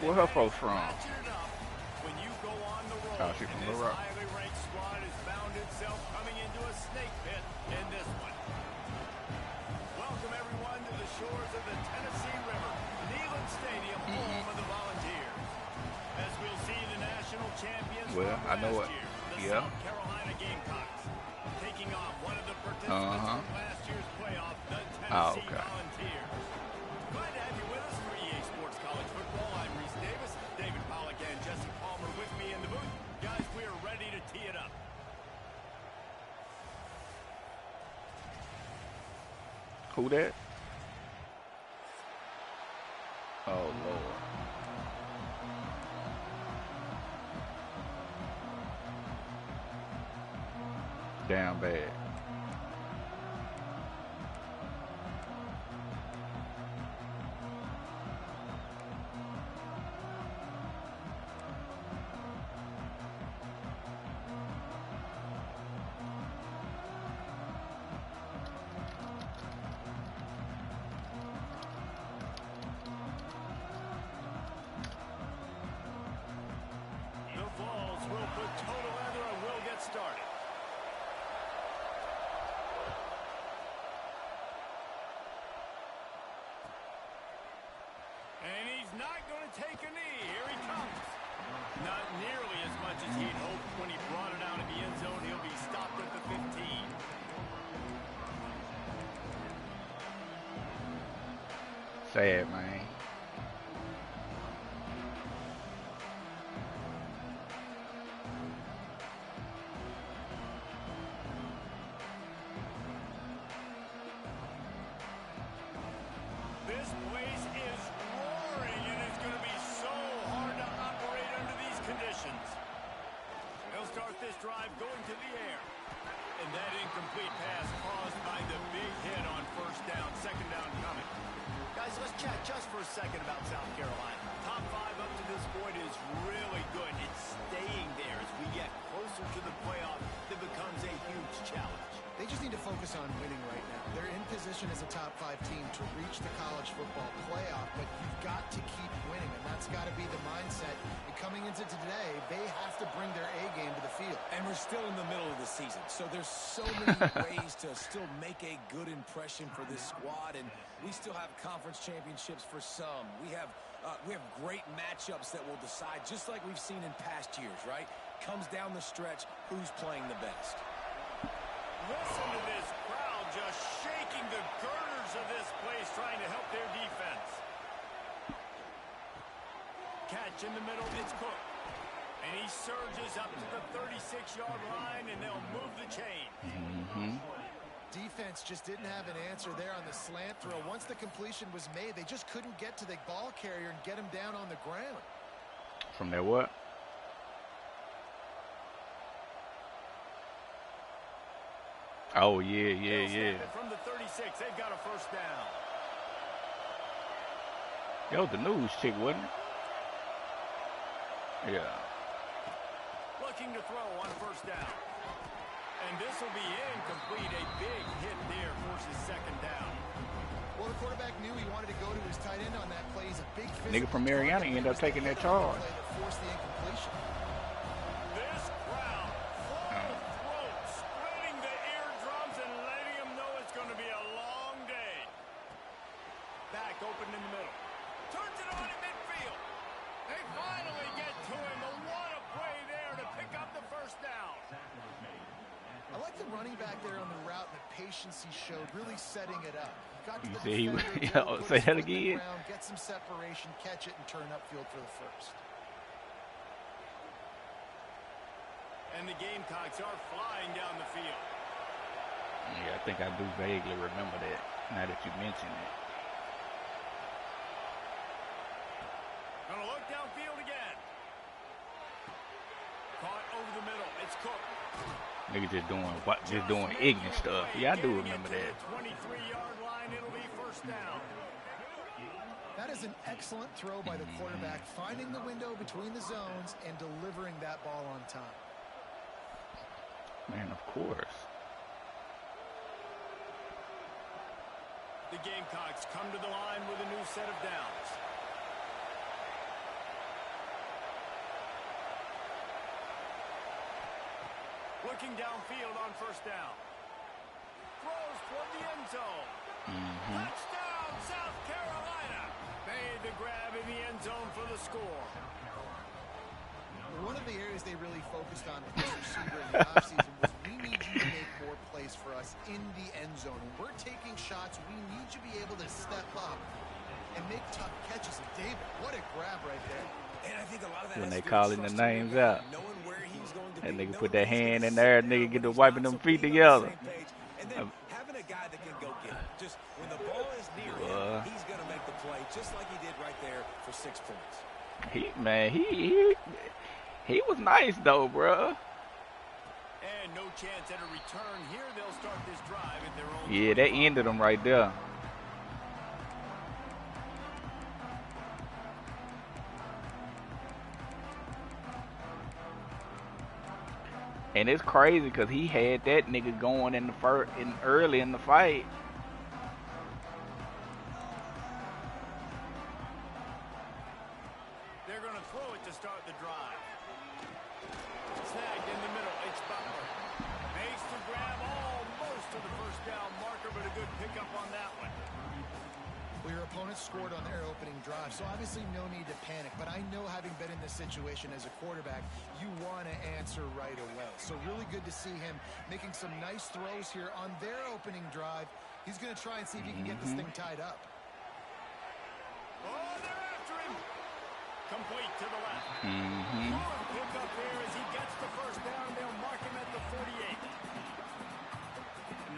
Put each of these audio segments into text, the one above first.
Where her folks from? When you go on the road, Oh, she from this Little Rock. highly ranked squad has found itself coming into a snake pit in this one. Welcome everyone to the shores of the Tennessee River, Neyland Stadium, home of the Volunteers. As we'll see the national champions from last year, the South Carolina Gamecocks, taking on one of the participants from last year's playoff, the Tennessee Volunteers. Glad to have you with us for EA Sports College Football. I'm Reese Davis, David Pollack and Jesse Palmer with me in the booth. Guys, we are ready to tee it up. Who that? Oh, Lord. Damn bad. And he's not going to take a knee. Here he comes. Not nearly as much as he'd hoped when he brought it out of the end zone. He'll be stopped at the 15. Sad, man. This place is roaring, and it's going to be so hard to operate under these conditions. They'll start this drive going to the air. And that incomplete pass caused by the big hit on first down, second down coming. Guys, let's chat just for a second about South Carolina. Top 5 up to this point is really good. It's staying there as we get closer to the playoff. That becomes a huge challenge. They just need to focus on winning right now. They're in position as a top 5 team to reach the college football playoff, but you've got to keep winning, and that's got to be the mindset. And coming into today, they have to bring their A game to the field. And we're still in the middle of the season, so there's so many ways to still make a good impression for this squad, and we still have conference championships for some. We have great matchups that will decide, just like we've seen in past years, right? Comes down the stretch, who's playing the best. Listen to this crowd just shaking the girders of this place, trying to help their defense. Catch in the middle, it's Cook. And he surges up to the 36-yard line, and they'll move the chain. Defense just didn't have an answer there on the slant throw. Once the completion was made, they just couldn't get to the ball carrier and get him down on the ground. From their what? Oh, yeah. From the 36, they've got a first down. That was the news chick, wasn't it? Yeah. Looking to throw on first down. And this will be incomplete. A big hit there forces second down. Well, the quarterback knew he wanted to go to his tight end on that play. He's a big nigga from Mariana ended up taking that charge. Forced the incompletion. This crowd full throat, splitting the eardrums and letting them know it's going to be a long day. Back open in the middle. Turns it on in midfield. They finally get to him. But what a play there to pick up the first down. I like the running back there on the route and the patience he showed, really setting it up. Got to You the see, defender, say that again. Get some separation, catch it, and turn upfield for the first. And the Gamecocks are flying down the field. Yeah, I think I do vaguely remember that, now that you mention it. Gonna look downfield again. Caught over the middle. It's Cook. Niggas just doing ignorant stuff. Yeah, I do remember that. 23-yard line, it'll be first down. That is an excellent throw by the quarterback, finding the window between the zones and delivering that ball on time. Man, of course. The Gamecocks come to the line with a new set of downs. looking downfield on first down. Throws toward the end zone. Touchdown, South Carolina. Made the grab in the end zone for the score. One of the areas they really focused on with this receiver in the offseason was we need you to make more plays for us in the end zone. When we're taking shots, we need you to be able to step up and make tough catches. And David, what a grab right there. And I think a lot of that When has they to do with calling the trusting names your guy, out. knowing where he's going to That be, nigga knowing put that when he's hand gonna in there, sit nigga down, get to when he's wiping not, them so feet being on the together. same page, and then having a guy that can go get it. Just when the ball is near him, he's going to make the play, just like he did right there for 6 points. He was nice though, bro. And no chance at a return here. They'll start this drive at their own. Yeah, that ended him right there. And it's crazy because he had that nigga going in the early in the fight. They're going to throw it to start the drive. Snagged in the middle. It's Butler. Makes the grab almost to the first down marker, but a good pickup on that one. Well, your opponent scored on their opening drive, so obviously no need to panic. But I know, having been in this situation as a quarterback, you want to answer right away. So really good to see him making some nice throws here on their opening drive. He's going to try and see if he can get this thing tied up. Oh, they're after him. Complete to the left. Good pick up here as he gets the first down. They'll mark him at the 48.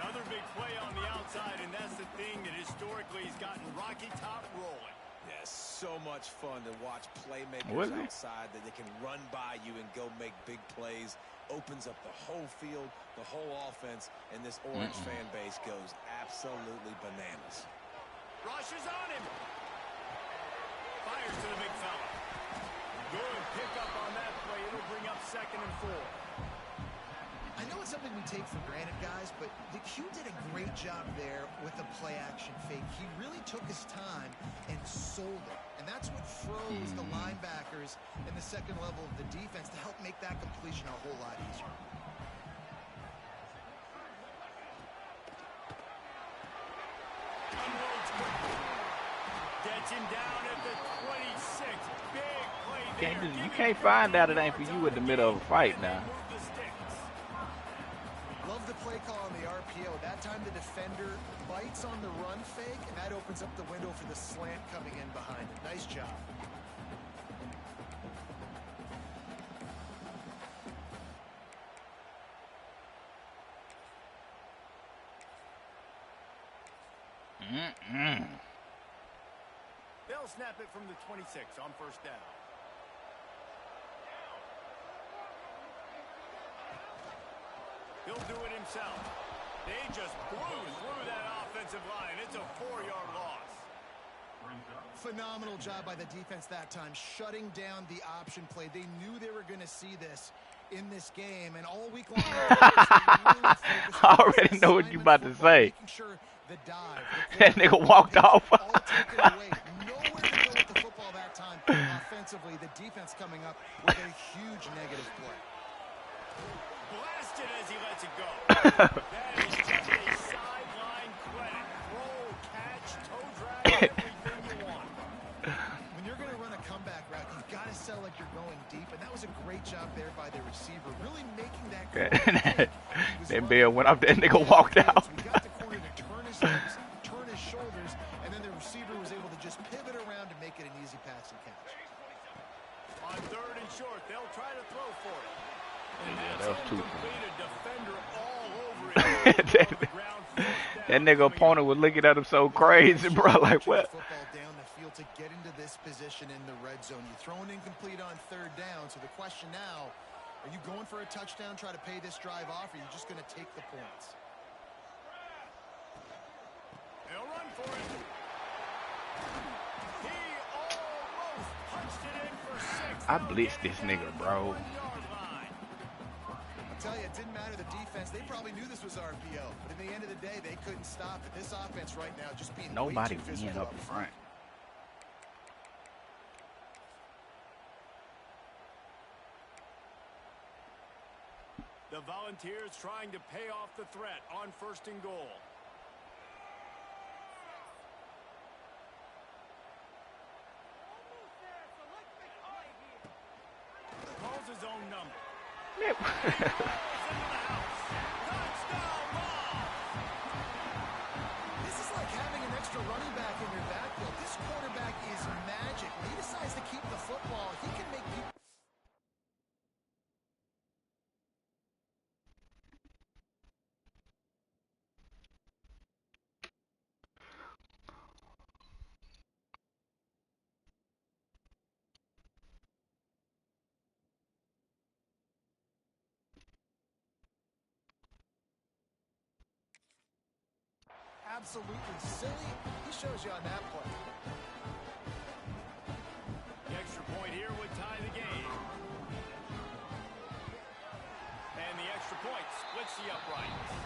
Another big play on the outside, and that's the thing that historically has gotten Rocky Top rolling. Yeah, so much fun to watch playmakers outside that they can run by you and go make big plays. Opens up the whole field, the whole offense, and this Orange fan base goes absolutely bananas. Rushes on him. Fires to the big fella. Good pickup on that play. It'll bring up 2nd and 4. I know it's something we take for granted, guys, but the Q did a great job there with the play-action fake. He really took his time and sold it. And that's what froze the linebackers in the second level of the defense to help make that completion a whole lot easier. Unloads quickly. Gets him down at the 26. Big play there. You can't find out it ain't for you in the middle of a fight now. Love the play call on the RPO. That time the defender bites on the run fake, and that opens up the window for the slant coming in behind it. Nice job. They'll snap it from the 26 on first down. He'll do it himself. They just blew through that offensive line. It's a 4-yard loss. Phenomenal job by the defense that time, shutting down the option play. They knew they were going to see this in this game, and all week long, I already know what you're about to say. Sure the dive, that nigga walked off. All taken away. Nowhere to go with the football that time. Offensively, the defense coming up with a huge negative play. Blasted as he lets it go. That is just a sideline credit. Roll, catch, toe drag, everything you want. When you're going to run a comeback route, you've got to sell like you're going deep, and that was a great job there by the receiver, really making that go. That bell went up, that nigga walked out. We got the corner to turn his hips, turn his shoulders, and then the receiver was able to just pivot around to make it an easy pass and catch. On 3rd and short, they'll try to throw for it. Yeah, that was too Defender all over it. That nigga opponent was looking at him so crazy, bro. Like, what? Football down the field to get into this position in the red zone. You're throwing incomplete on 3rd down. So the question now, are you going for a touchdown, try to pay this drive off, or are you just going to take the points? They'll run for it. He almost punched it in for 6. I blitzed this nigga, bro. I'll tell you, it didn't matter the defense. They probably knew this was RPO. But in the end of the day, they couldn't stop it. This offense right now just being nobody way too physical up front. The Volunteers trying to pay off the threat on 1st and goal. Calls his own number. Yep. This is like having an extra running back in your backfield. This quarterback is magic. When he decides to keep the football, he can make people... absolutely silly. He shows you on that play. The extra point here would tie the game. And the extra point splits the uprights.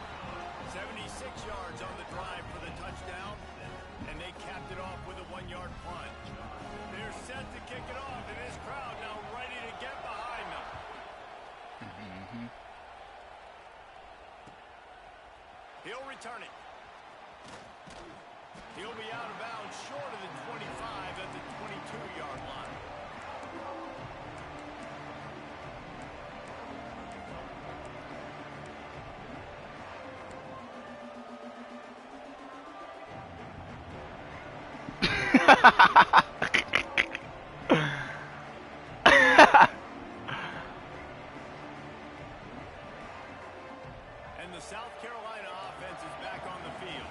76 yards on the drive for the touchdown, and they capped it off with a 1-yard punt. They're set to kick it off, and this crowd now ready to get behind them. He'll return it. He'll be out of bounds short of the 25 at the 22-yard line. And the South Carolina offense is back on the field.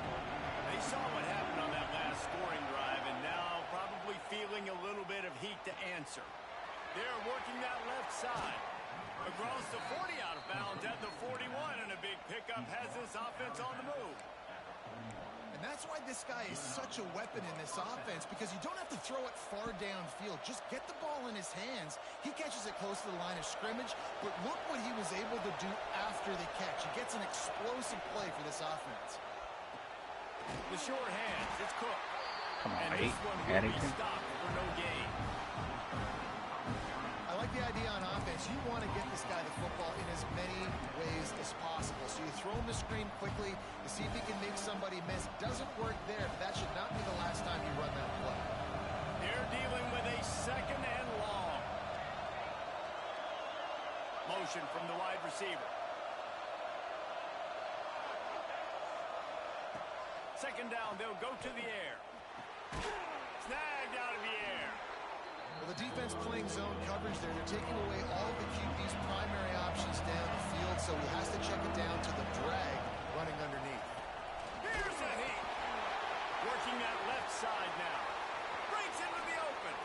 They saw what happened on that last scoring drive and now probably feeling a little bit of heat to answer. They're working that left side. Across the 40 out of bounds at the 41, and a big pickup has this offense on the move. And that's why this guy is such a weapon in this offense, because you don't have to throw it far downfield. Just get the ball in his hands. He catches it close to the line of scrimmage, but look what he was able to do after the catch. He gets an explosive play for this offense. The short hands, it's Cook. Come on, and mate. this one will be Addington. stopped for no gain. I like the idea on offense. You want to get this guy the football in as many ways as possible. So you throw him the screen quickly to see if he can make somebody miss. Doesn't work there, but that should not be the last time you run that play. They're dealing with a 2nd and long. Motion from the wide receiver. 2nd down, they'll go to the air. Snagged out of the air. Well, the defense playing zone coverage there. They're taking away all the QB's primary options down the field, so he has to check it down to the drag running underneath. Here's a heat. Working that left side now. Breaks into the open.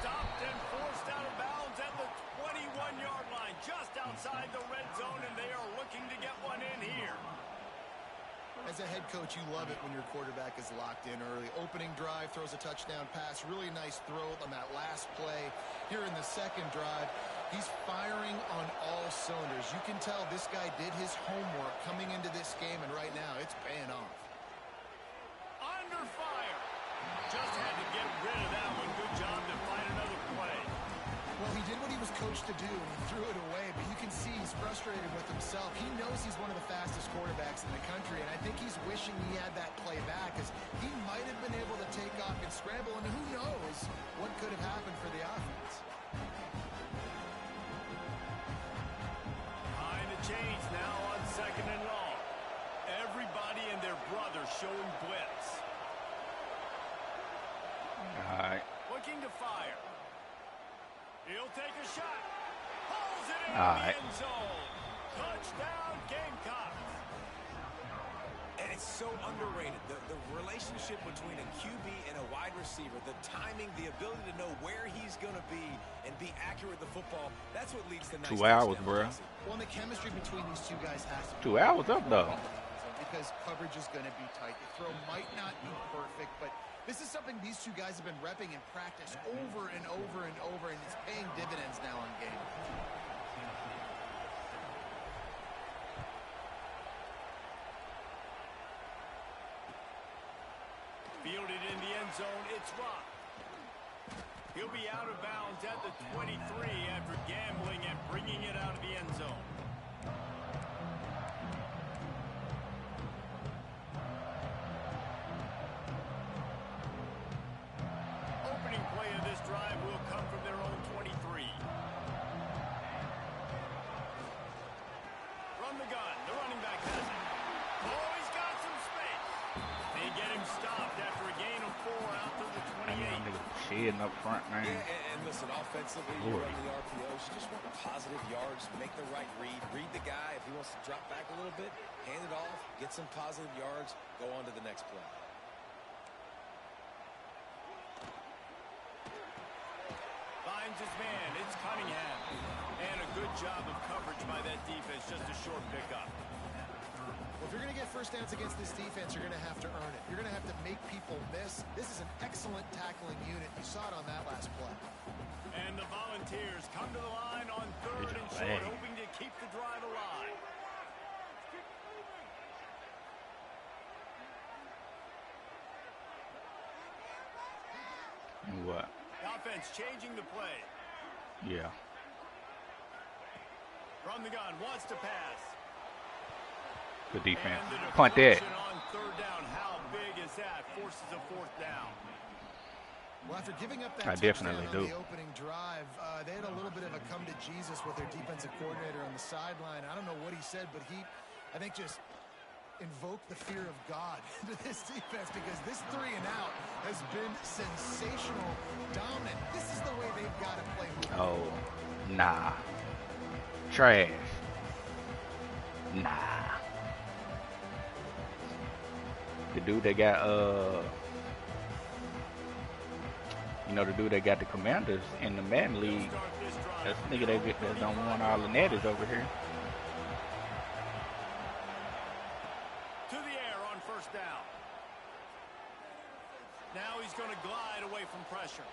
Stopped and forced out of bounds at the 21-yard line, just outside the red zone, and they are looking to get one in here. As a head coach, you love it when your quarterback is locked in early. Opening drive, throws a touchdown pass. Really nice throw on that last play. Here in the 2nd drive, he's firing on all cylinders. You can tell this guy did his homework coming into this game, and right now it's paying off. Under fire. Just had to get rid of that one. Good job to find another play. Well, he did what he was coached to do, and he threw it away, but you can see he's frustrated with himself. He knows he's one of the fastest quarterbacks in the country, and I think he's wishing he had that play back, because he might have been able to take off and scramble, and who knows what could have happened for the offense. Behind the chains now on 2nd and long. Everybody and their brother showing blitz. All right. Looking to fire. He'll take a shot. Pulls it in All the right. end zone. Touchdown, Gamecocks. And it's so underrated. The relationship between a QB and a wide receiver, the timing, the ability to know where he's going to be and be accurate with the football, that's what leads to nice 2 hours, touchdown bro. passes. Well, and the chemistry between these two guys has to be 2 hours up, though. because coverage is going to be tight. The throw might not be perfect, but this is something these two guys have been repping in practice over and over and over, and it's paying dividends now on game. Fielded in the end zone, it's Rock. He'll be out of bounds at the 23 after gambling and bringing it out of the end zone. heading up front, man. Yeah, and listen, offensively, you run the RPOs. You just want positive yards, make the right read the guy. If he wants to drop back a little bit, hand it off, get some positive yards, go on to the next play. Finds his man. It's Cunningham. And a good job of coverage by that defense. Just a short pickup. Well, if you're going to get first downs against this defense, you're going to have to earn it. You're going to have to make people miss. This is an excellent tackling unit. You saw it on that last play. And the Volunteers come to the line on 3rd and short, hoping to keep the drive alive. What? Offense changing the play. Yeah. From the gun, wants to pass. Good defense. Punt that. On 3rd down, how big is that? Forces a 4th down. Well, after giving up that I definitely touchdown on do. the opening drive, they had a little bit of a come to Jesus with their defensive coordinator on the sideline. I don't know what he said, but he, I think, just invoked the fear of God into this defense, because this 3 and out has been sensational, dominant. This is the way they've got to play. Oh, nah. Trash. Nah. The dude that got, you know, the dude that got the Commanders in the Man League, that's the nigga that don't want all the netters over here. To the air on 1st down. Now he's going to glide away from pressure.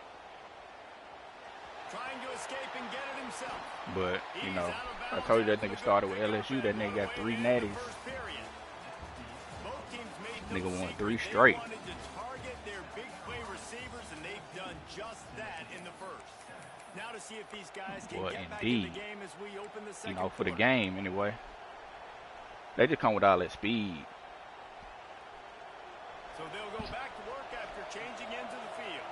Trying to escape and get it himself. But, you know, I told you that nigga started with LSU. That nigga got 3 natties. Nigga won 3 straight. Wanted to target their big play receivers, and they've done just that in the 1st. Now to see if these guys can get back in the game as we open the 2nd. You know, for the game anyway. They just come with all that speed. So they'll go back to work after changing into the field.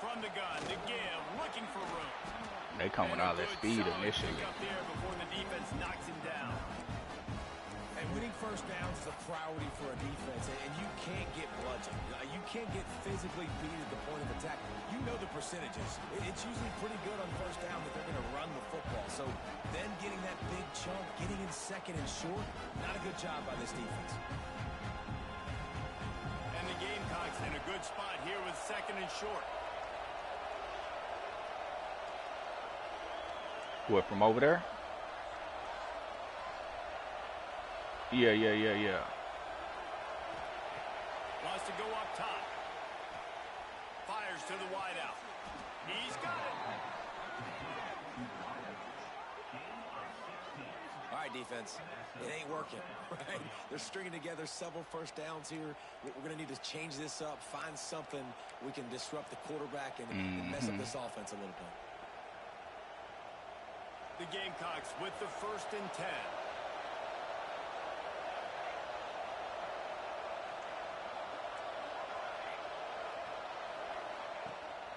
From the gun, the give, looking for room. They come with all that speed initially. Up there before the defense knocks him down. And winning first downs is a priority for a defense, and you can't get bludgeoned. You can't get physically beat at the point of attack. You know the percentages. It's usually pretty good on 1st down that they're going to run the football. So then getting that big chunk, getting in 2nd and short, not a good job by this defense. And the Gamecocks in a good spot here with 2nd and short. What, from over there? Yeah. Wants to go up top. Fires to the wideout. He's got it. All right, defense. It ain't working, right? They're stringing together several first downs here. We're going to need to change this up, find something we can disrupt the quarterback and mess up this offense a little bit. The Gamecocks with the 1st and 10.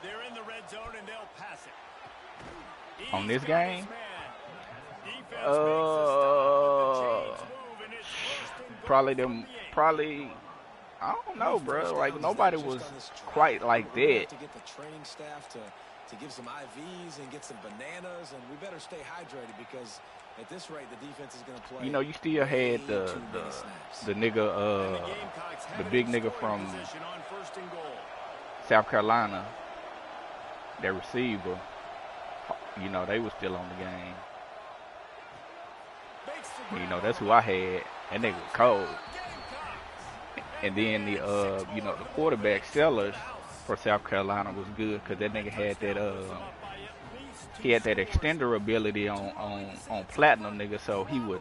They're in the red zone and they'll pass it. On this game? Probably, I don't know, bro. Like, nobody was quite like that. To get the training staff to give some IVs and get some bananas, and we better stay hydrated, because at this rate the defense is going to play. You know, you still had the nigga, the big nigga from South Carolina, their receiver. You know, they was still on the game. You know, that's who I had. That nigga was cold. And then the you know, the quarterback Sellers for South Carolina was good, because that nigga had that he had that extender ability on platinum, nigga, so he would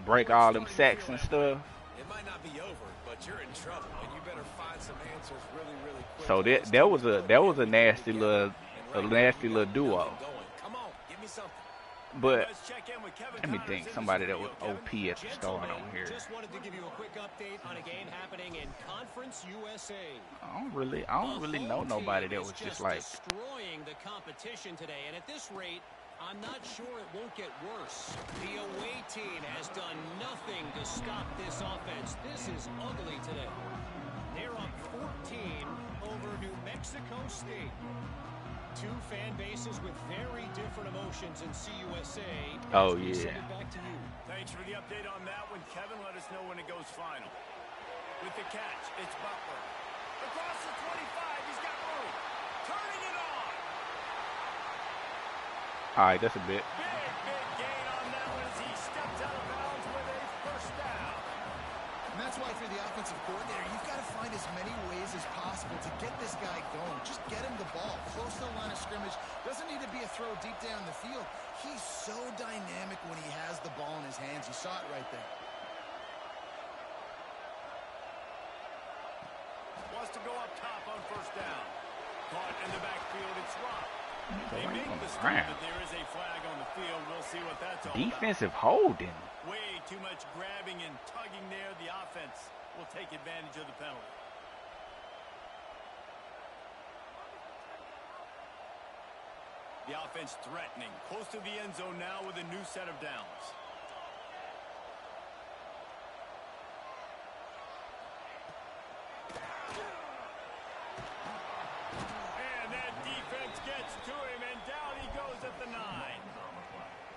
break all them sacks and stuff. It might not be over, but you're in trouble, and you better find some answers really quick. So that was a nasty little duo. Come on, give me something. But let me think, somebody that was OP at the start on here. Just wanted to give you a quick update on a game happening in Conference USA. I don't really know nobody that was just like destroying the competition today, and at this rate, I'm not sure it won't get worse. The away team has done nothing to stop this offense. This is ugly today. They're up 14 over New Mexico State. Two fan bases with very different emotions in CUSA. Oh, We send yeah. it back to you. Thanks for the update on that one, Kevin. Let us know when it goes final. With the catch, it's Butler. Across the 25, he's got room. Turning it on. All right, that's a bit. Big gain on that one as he steps out of bounds with a first down. And that's why for the offensive coordinator, you've got to find as many ways as possible to get this guy going. Just get him the ball close to the line of scrimmage. Doesn't need to be a throw deep down the field. He's so dynamic when he has the ball in his hands. You saw it right there. Wants to go up top on first down. Caught in the backfield, it's Rock. They Right make on the the stop, ground. but there is a flag on the field. We'll see what that's all Defensive holding. about. Way too much grabbing and tugging there. The offense will take advantage of the penalty. The offense threatening. Close to the end zone now with a new set of downs. And that defense gets to him, and down he goes at the 9.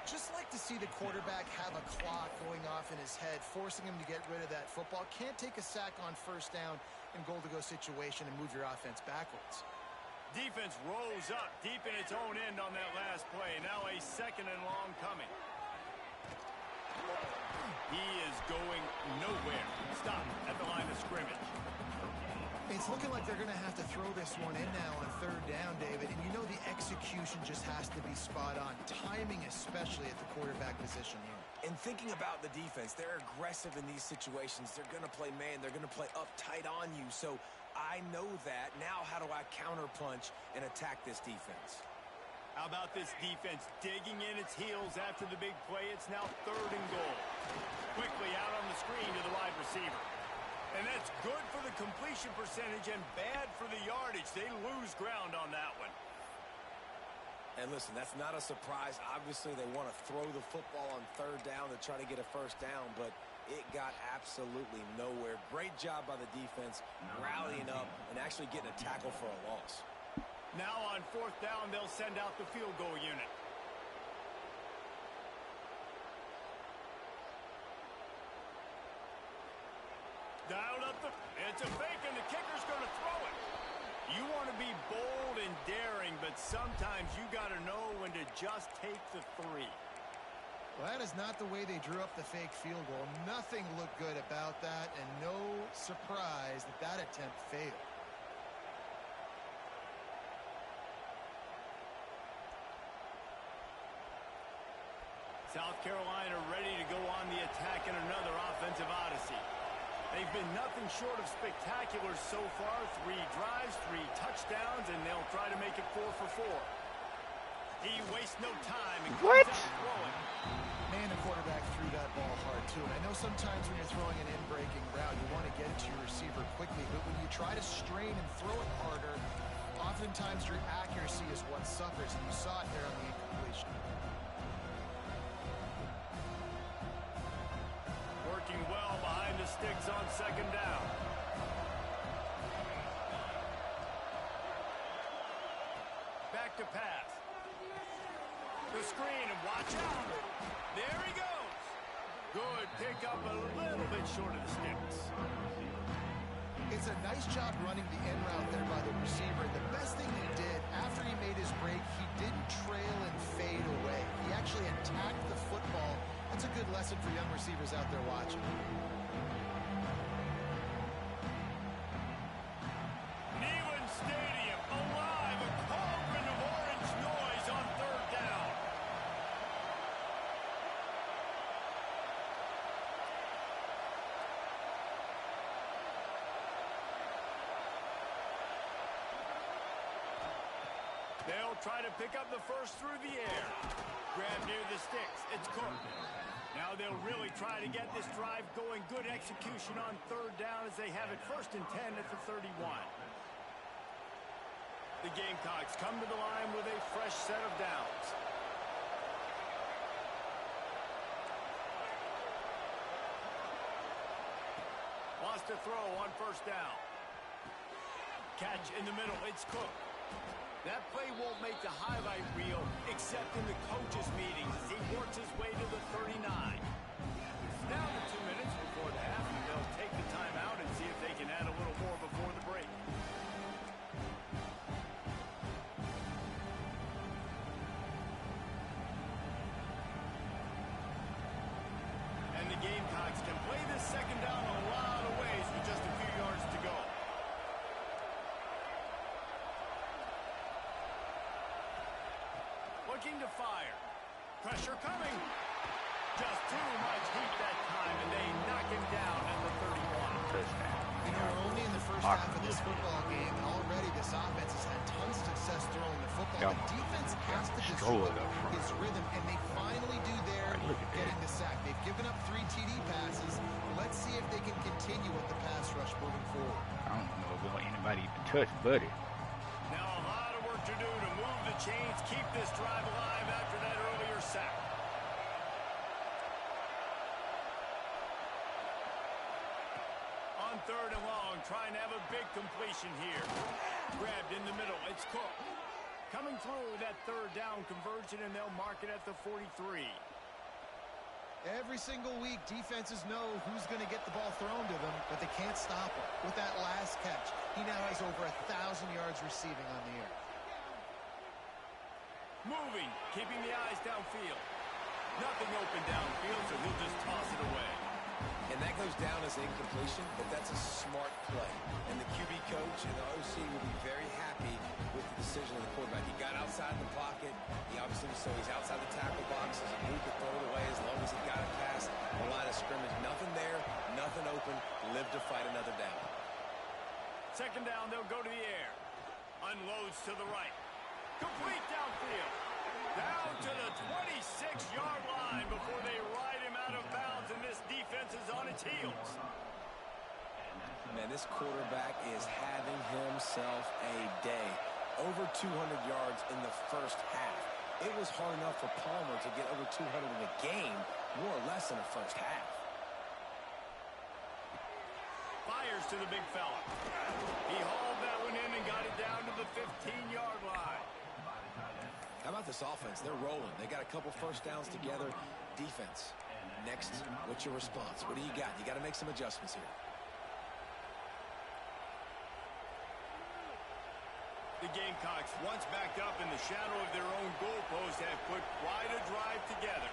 Just like to see the quarterback have a clock going off in his head, forcing him to get rid of that football. Can't take a sack on first down in goal-to-go situation and move your offense backwards. Defense rolls up deep in its own end on that last play. Now a second and long coming. He is going nowhere. Stop at the line of scrimmage. It's looking like they're going to have to throw this one in now on third down, David. And you know the execution just has to be spot on. Timing especially at the quarterback position here. And thinking about the defense, they're aggressive in these situations. They're going to play man. They're going to play up tight on you. So I know that. Now how do I counterpunch and attack this defense? How about this defense digging in its heels after the big play? It's now 3rd and goal. Quickly out on the screen to the wide receiver. And that's good for the completion percentage and bad for the yardage. They lose ground on that one. And listen, that's not a surprise. Obviously, they want to throw the football on third down to try to get a first down, but it got absolutely nowhere. Great job by the defense rallying up and actually getting a tackle for a loss. Now on 4th down, they'll send out the field goal unit. Dialed up it's a fake, and the kicker's going to throw it. You want to be bold and daring, but sometimes you got to know when to just take the 3. Well, that is not the way they drew up the fake field goal. Nothing looked good about that, and no surprise that that attempt failed. South Carolina ready to go on the attack in another offensive odyssey. They've been nothing short of spectacular so far. 3 drives, 3 touchdowns, and they'll try to make it 4 for 4. He wastes no time and comes out throwing. Man, the quarterback threw that ball hard, too. And I know sometimes when you're throwing an in-breaking route, you want to get it to your receiver quickly. But when you try to strain and throw it harder, oftentimes your accuracy is what suffers. And you saw it there on the incompletion. Working well behind the sticks on 2nd down. Back to pass. The screen, and watch out. There he goes. Good pick up, a little bit short of the sticks. It's a nice job running the in route there by the receiver. The best thing he did after he made his break, he didn't trail and fade away. He actually attacked the football. That's a good lesson for young receivers out there watching. Neyland Stadium alive, a cauldron of orange noise on 3rd down. They'll try to pick up the first through the air. Grab near the sticks. It's Cook. Now they'll really try to get this drive going. Good execution on 3rd down as they have it 1st and 10 at the 31. The Gamecocks come to the line with a fresh set of downs. to throw on first down. Catch in the middle. It's Cook. That play won't make the highlight reel except in the coaches' meetings as he works his way to the 39. Now to 2 minutes before the half, and they'll take the timeout and see if they can add a little more before the break. And the Gamecocks can play this second down a lot of ways with just a few yards to go. Looking to fire. Pressure coming. Just too much heat that time, and they knock him down at the 31. You know, we're only in the first half of this football game, and already this offense has had tons of success throwing the football. The defense has to disrupt his rhythm, and they finally do there, getting the sack. They've given up 3 TD passes. Let's see if they can continue with the pass rush moving forward. I don't know if we want anybody to touch Buddy. Now a lot of work to do to move the chains, keep this drive alive after that earlier sack. On 3rd and long, trying to have a big completion here. Grabbed in the middle. It's Cook. Coming through that 3rd down conversion, and they'll mark it at the 43. Every single week, defenses know who's going to get the ball thrown to them, but they can't stop him. With that last catch, he now has over 1,000 yards receiving on the air. Moving, keeping the eyes downfield. Nothing open downfield, so he'll just toss it away. And that goes down as incompletion, but that's a smart play. And the QB coach and the OC will be very happy with the decision of the quarterback. He got outside the pocket. He obviously so he's outside the tackle box. He moved to throw it away as long as he got it past the line of scrimmage. Nothing there, nothing open. Live to fight another down. 2nd down, they'll go to the air. Unloads to the right. Complete downfield. Down to the 26-yard line before they ride him out of bounds, and this defense is on its heels. Man, this quarterback is having himself a day. Over 200 yards in the first half. It was hard enough for Palmer to get over 200 in a game, more or less in the first half. Fires to the big fella. He hauled that one in and got it down to the 15-yard line. How about this offense? They're rolling. They got a couple first downs together. Defense. Next, what's your response? What do you got? You got to make some adjustments here. The Gamecocks, once backed up in the shadow of their own goalpost, have put quite a drive together.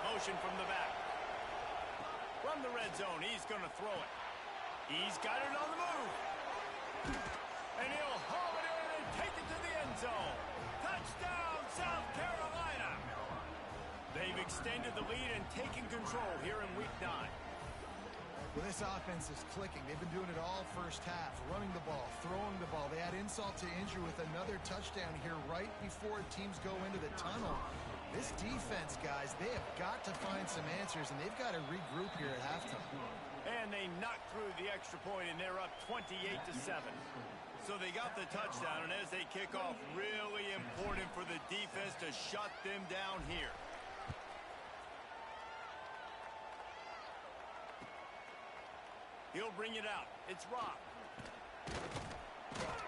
Motion from the back. From the red zone, he's going to throw it. He's got it on the move. And he'll haul it in and take it to the end zone. Touchdown, South Carolina. They've extended the lead and taken control here in Week 9. Well, this offense is clicking. They've been doing it all first half, running the ball, throwing the ball. They add insult to injury with another touchdown here right before teams go into the tunnel. This defense, guys, they have got to find some answers, and they've got to regroup here at halftime. And they knocked through the extra point, and they're up 28-7. So they got the touchdown, and as they kick off, really important for the defense to shut them down here. He'll bring it out. It's Rock.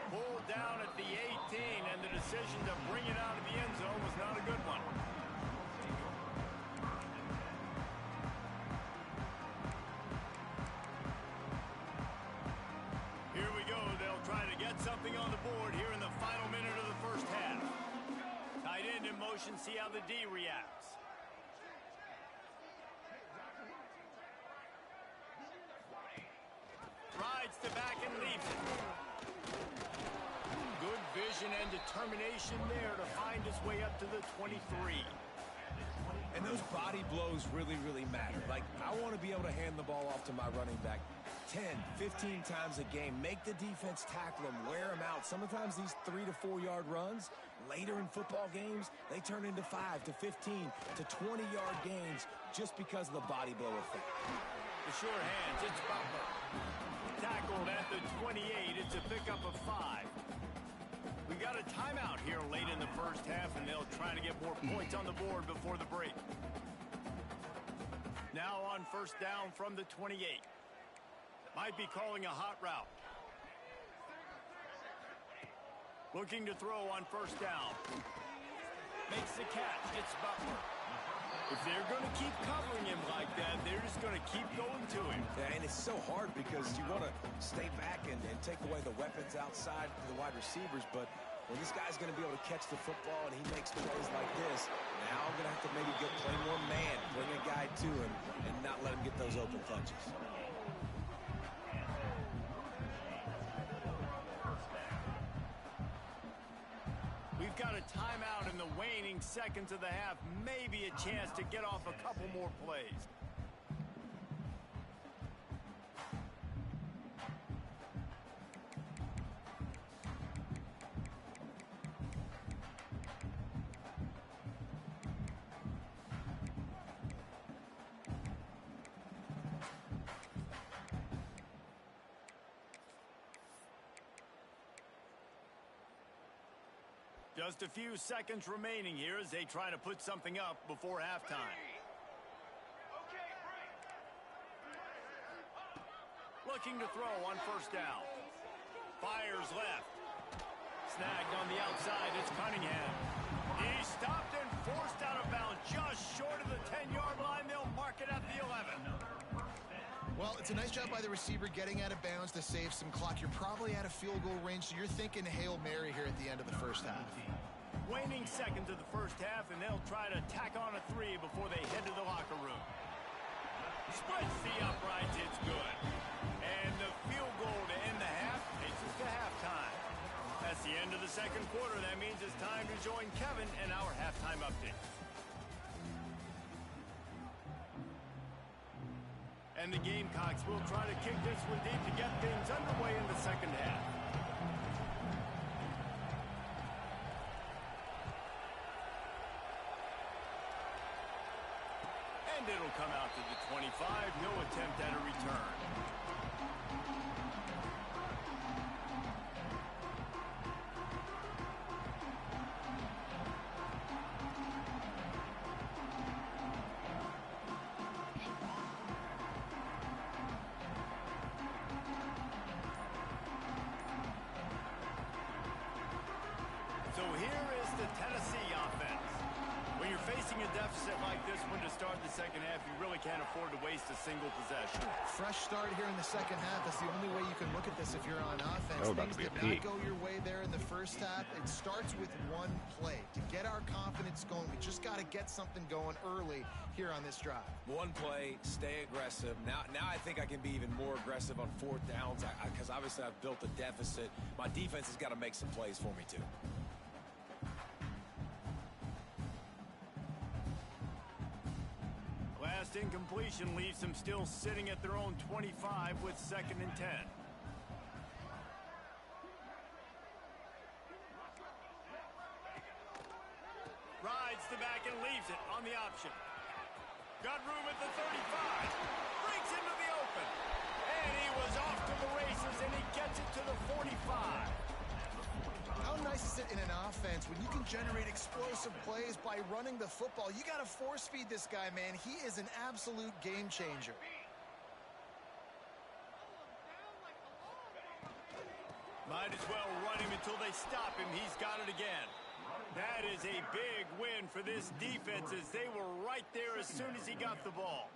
Pulled down at the 18, and the decision to bring it out of the end zone was not a good one. Here we go. They'll try to get something on the board here in the final minute of the first half. Tight end in motion. See how the D reacts. Rides to back and leaves it. Good vision and determination there to find his way up to the 23. And those body blows really, really matter. Like, I want to be able to hand the ball off to my running back 10, 15 times a game. Make the defense tackle him, wear him out. Sometimes these 3 to 4 yard runs, later in football games, they turn into 5 to 15 to 20 yard gains just because of the body blow effect. The short hands, it's Butler. Tackled at the 28. It's a pickup of 5. We got a timeout here late in the first half, and they'll try to get more points on the board before the break. Now on first down from the 28. Might be calling a hot route. Looking to throw on first down. Makes the catch. It's Butler. If they're going to keep covering him like that, they're just going to keep going to him. Yeah, and it's so hard because you want to stay back and take away the weapons outside to the wide receivers, but when this guy's going to be able to catch the football and he makes plays like this, now I'm going to have to maybe play more man, bring a guy to him, and not let him get those open punches. We've got a timeout in the waning seconds of the half. Maybe a chance to get off a couple more plays. Just a few seconds remaining here as they try to put something up before halftime. Looking to throw on first down. Fires left. Snagged on the outside. It's Cunningham. He stopped and forced out of bounds just short of the 10-yard line. They'll mark it at the 11. Well, it's a nice job by the receiver getting out of bounds to save some clock. You're probably out of field goal range, so you're thinking Hail Mary here at the end of the first half. Waning seconds of the first half, and they'll try to tack on a 3 before they head to the locker room. Splits the uprights, it's good. And the field goal to end the half takes us to halftime. That's the end of the second quarter. That means it's time to join Kevin and our halftime update. And the Gamecocks will try to kick this one deep to get things underway in the second half. And it'll come out to the 25. No attempt at a return. So here is the Tennessee offense. When you're facing a deficit like this one to start the second half, you really can't afford to waste a single possession. Fresh start here in the second half. That's the only way you can look at this if you're on offense. Oh, about Things to be did a not pick. go your way there in the first half. It starts with one play. To get our confidence going, we just got to get something going early here on this drive. One play, stay aggressive. Now I think I can be even more aggressive on fourth downs because obviously I've built a deficit. My defense has got to make some plays for me too. Last incompletion leaves them still sitting at their own 25 with 2nd and 10. Rides the back and leaves it on the option. Got room at the 35. Breaks into the open. And he was off to the races, and he gets it to the 45. How nice is it in an offense when you can generate explosive plays by running the football? You got to force feed this guy, man. He is an absolute game changer. Might as well run him until they stop him. He's got it again. That is a big win for this defense as they were right there as soon as he got the ball.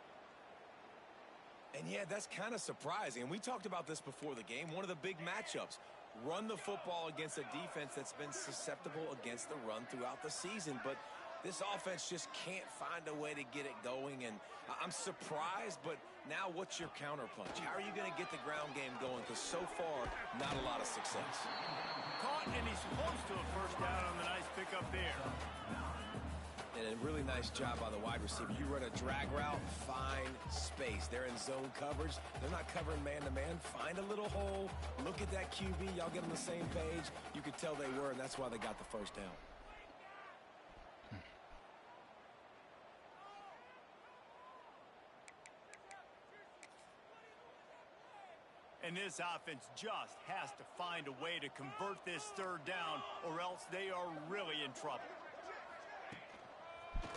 And yeah, that's kind of surprising. And we talked about this before the game. One of the big matchups. Run the football against a defense that's been susceptible against the run throughout the season. But this offense just can't find a way to get it going. And I'm surprised, but now what's your counterpunch? How are you going to get the ground game going? Because so far, not a lot of success. Caught, and he's close to a first down on the nice pickup there. And a really nice job by the wide receiver. You run a drag route, find space. They're in zone coverage. They're not covering man-to-man. Find a little hole. Look at that QB. Y'all get on the same page. You could tell they were, and that's why they got the first down. And this offense just has to find a way to convert this third down, or else they are really in trouble.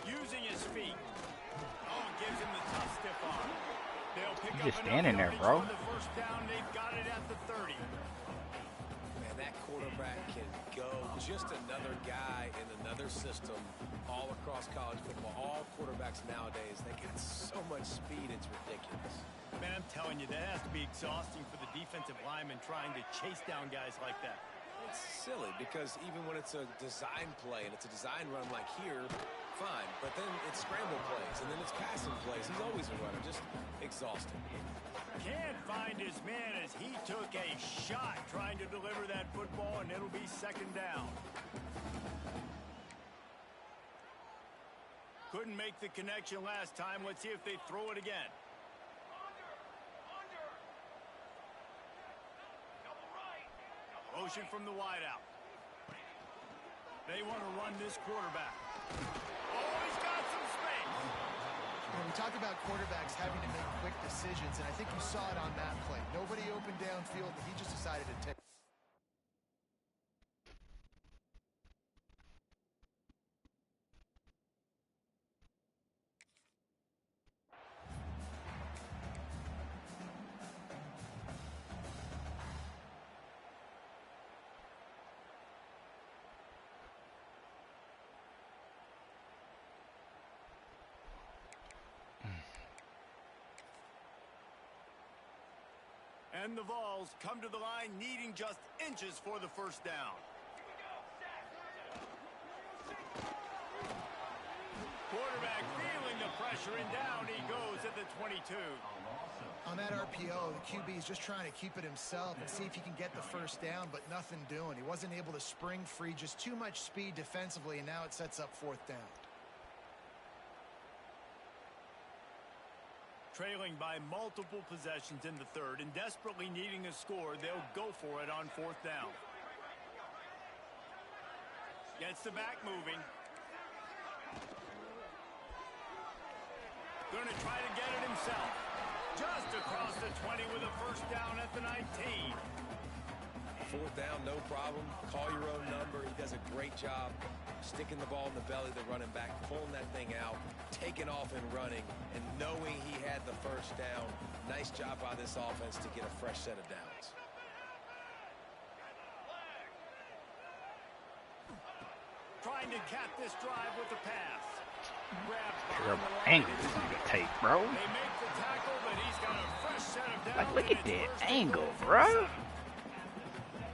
Using his feet. Oh, gives him the tough stiff arm. They'll pick up just standing there, bro. For the first down. They've got it at the 30. Man, that quarterback can go. Just another guy in another system all across college football. All quarterbacks nowadays, they got so much speed, it's ridiculous. Man, I'm telling you, that has to be exhausting for the defensive lineman trying to chase down guys like that. It's silly because even when it's a design play and it's a design run like here, fine. But then it's scramble plays and then it's passing plays. He's always a runner, just exhausting. Can't find his man as he took a shot trying to deliver that football, and it'll be second down. Couldn't make the connection last time. Let's see if they throw it again. Motion from the wideout. They want to run this quarterback. Oh, he's got some space. We talk about quarterbacks having to make quick decisions, and I think you saw it on that play. Nobody opened downfield, but he just decided to take. And the Vols come to the line needing just inches for the first down. Quarterback feeling the pressure, and down he goes at the 22. On that RPO, the QB is just trying to keep it himself and see if he can get the first down, but nothing doing. He wasn't able to spring free, just too much speed defensively, and now it sets up fourth down. Trailing by multiple possessions in the third and desperately needing a score, they'll go for it on fourth down. Gets the back moving. Going to try to get it himself. Just across the 20 with a first down at the 19. Fourth down, no problem. Call your own number. He does a great job sticking the ball in the belly of the running back, pulling that thing out, taking off and running, and knowing he had the first down. Nice job by this offense to get a fresh set of downs. Trying to cap this drive with the pass. Terrible angle this nigga take, bro. They make the tackle, but he's got a fresh set of downs. Like, look at that angle, bro.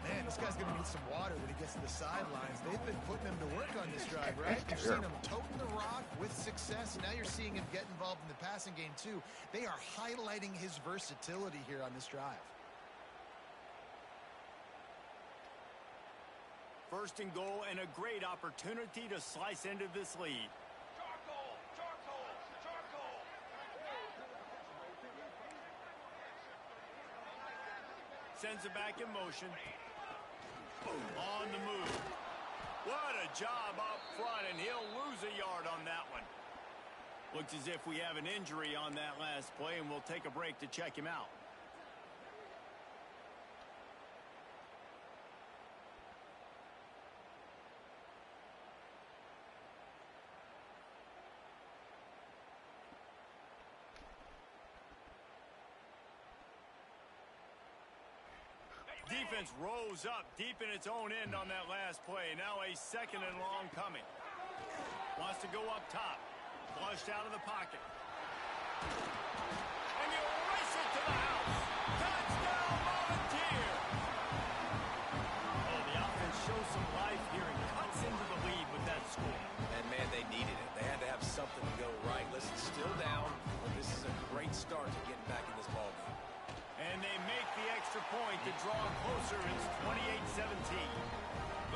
Man, this guy's going to need some water when he gets to the sidelines. They've been putting him to work on this drive, right? You've seen him toting the rock with success, and now you're seeing him get involved in the passing game, too. They are highlighting his versatility here on this drive. First and goal, and a great opportunity to slice into this lead. Sends it back in motion. On the move. What a job up front, and he'll lose a yard on that one. Looks as if we have an injury on that last play, and we'll take a break to check him out. Defense rose up deep in its own end on that last play. Now a second and long coming. Wants to go up top. Flushed out of the pocket. And you race it to the house. Touchdown, Volunteer! Oh, the offense shows some life here and cuts into the lead with that score. And, man, they needed it. They had to have something to go right. Listen, still down, but this is a great start to getting back in this ballgame. And they make the extra point to draw closer. It's 28-17.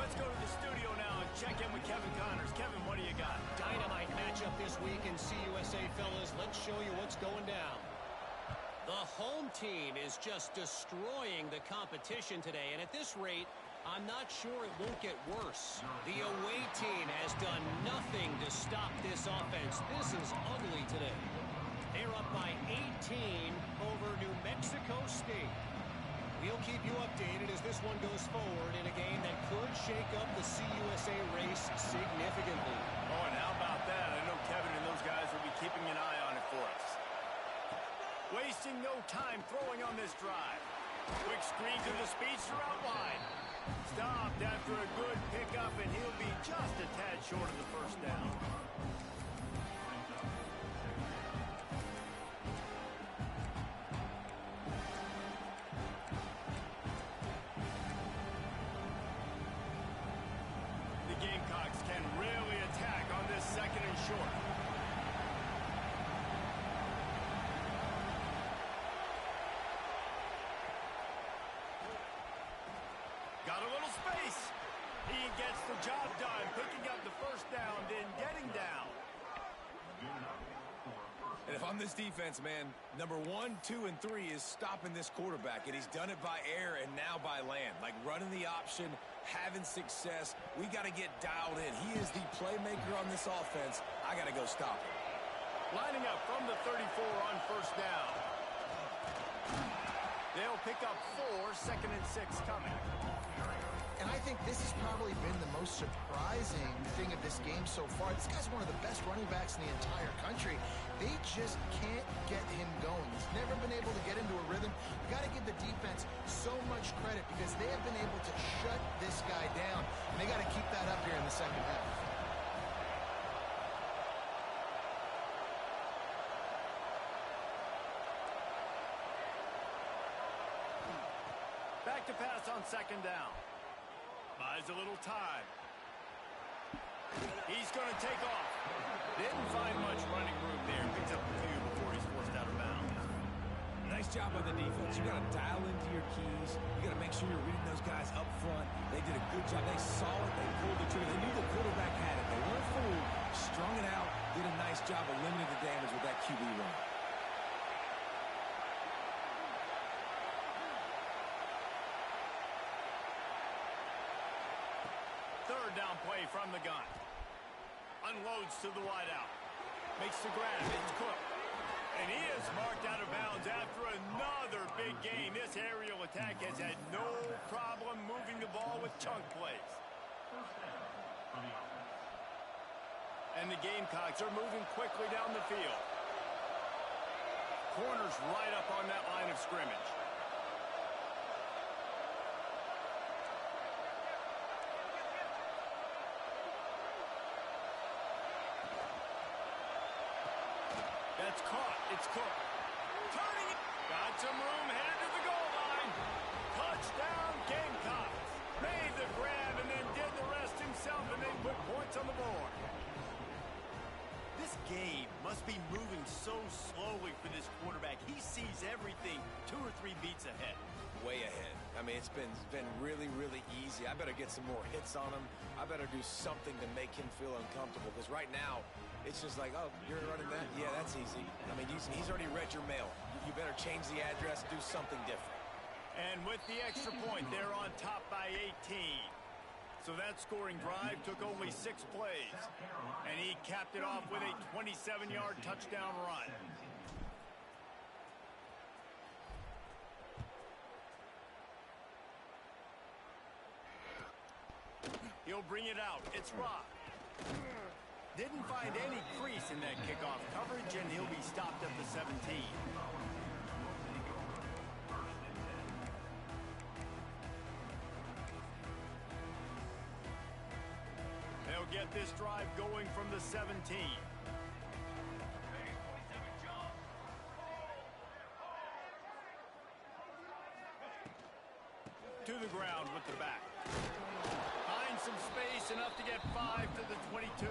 Let's go to the studio now and check in with Kevin Connors. Kevin, what do you got? Dynamite matchup this week in CUSA, fellas. Let's show you what's going down. The home team is just destroying the competition today, and at this rate, I'm not sure it won't get worse. The away team has done nothing to stop this offense. This is ugly today. They're up by 18 over New Mexico State. We'll keep you updated as this one goes forward in a game that could shake up the CUSA race significantly. Oh, and how about that? I know Kevin and those guys will be keeping an eye on it for us. Wasting no time throwing on this drive. Quick screen to the speedster out wide. Stopped after a good pickup, and he'll be just a tad short of the first down. The Gamecocks can really attack on this second and short. Got a little space. He gets the job done, picking up the first down, then getting down. And if I'm this defense, man, number 1, 2, and 3 is stopping this quarterback, and he's done it by air and now by land. Like running the option, having success. We got to get dialed in. He is the playmaker on this offense. I got to go stop him. Lining up from the 34 on first down. They'll pick up 4, second and 6 coming. And I think this has probably been the most surprising thing of this game so far. This guy's one of the best running backs in the entire country. They just can't get him going. He's never been able to get into a rhythm. You got to give the defense so much credit because they have been able to shut this guy down. And they got to keep that up here in the second half. Back to pass on second down. Buys a little time. He's going to take off. Didn't find much running room there. Picks up a few before he's forced out of bounds. Nice job by the defense. You got to dial into your keys. You got to make sure you're reading those guys up front. They did a good job. They saw it. They pulled the trigger. They knew the quarterback had it. They weren't fooled. Strung it out. Did a nice job of limiting the damage with that QB run. Third down play from the gun. Unloads to the wideout. Makes the grab. It's Cook. And he is marked out of bounds after another big game. This aerial attack has had no problem moving the ball with chunk plays. And the Gamecocks are moving quickly down the field. Corners right up on that line of scrimmage. That's caught. It's Cook. Turning it. Got some room. Headed to the goal line. Touchdown, Gamecocks. Made the grab and then did the rest himself and then put points on the board. This game must be moving so slowly for this quarterback. He sees everything 2 or 3 beats ahead. Way ahead. I mean, it's been really, really easy. I better get some more hits on him. I better do something to make him feel uncomfortable because right now, it's just like, oh, you're running that? Yeah, that's easy. I mean, he's already read your mail. You better change the address, do something different. And with the extra point, they're on top by 18. So that scoring drive took only 6 plays. And he capped it off with a 27-yard touchdown run. He'll bring it out. It's Rock. Didn't find any crease in that kickoff coverage, and he'll be stopped at the 17. They'll get this drive going from the 17. To the ground with the back. Finds some space, enough to get 5 to the 22.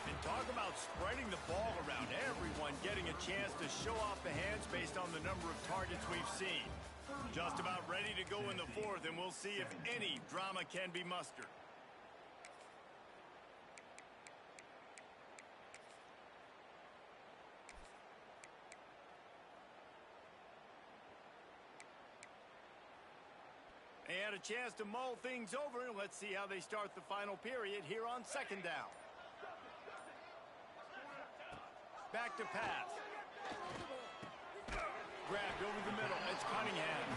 And talk about spreading the ball around. Everyone getting a chance to show off the hands based on the number of targets we've seen. Just about ready to go in the 4th, and we'll see if any drama can be mustered. They had a chance to mull things over, and let's see how they start the final period here on second down. Back to pass. Grabbed over the middle. It's Cunningham.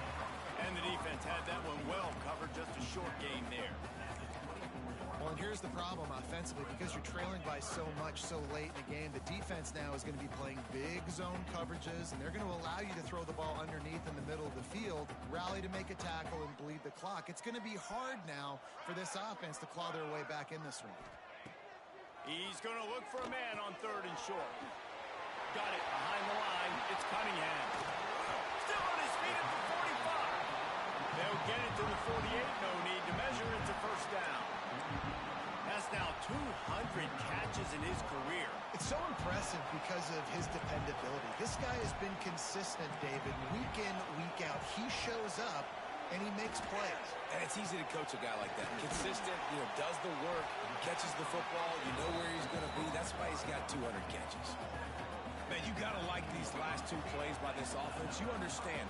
And the defense had that one well covered. Just a short gain there. Well, and here's the problem offensively. Because you're trailing by so much so late in the game, the defense now is going to be playing big zone coverages, and they're going to allow you to throw the ball underneath in the middle of the field, rally to make a tackle, and bleed the clock. It's going to be hard now for this offense to claw their way back in this one. He's going to look for a man on 3rd and short. Got it behind the line. It's Cunningham. Still on his feet at the 45. They'll get it to the 48. No need to measure. It's a first down. That's now 200 catches in his career. It's so impressive because of his dependability. This guy has been consistent, David, week in, week out. He shows up, and he makes plays. And it's easy to coach a guy like that. Consistent, does the work, catches the football, you know where he's going to be. That's why he's got 200 catches. Man, you got to like these last 2 plays by this offense. You understand,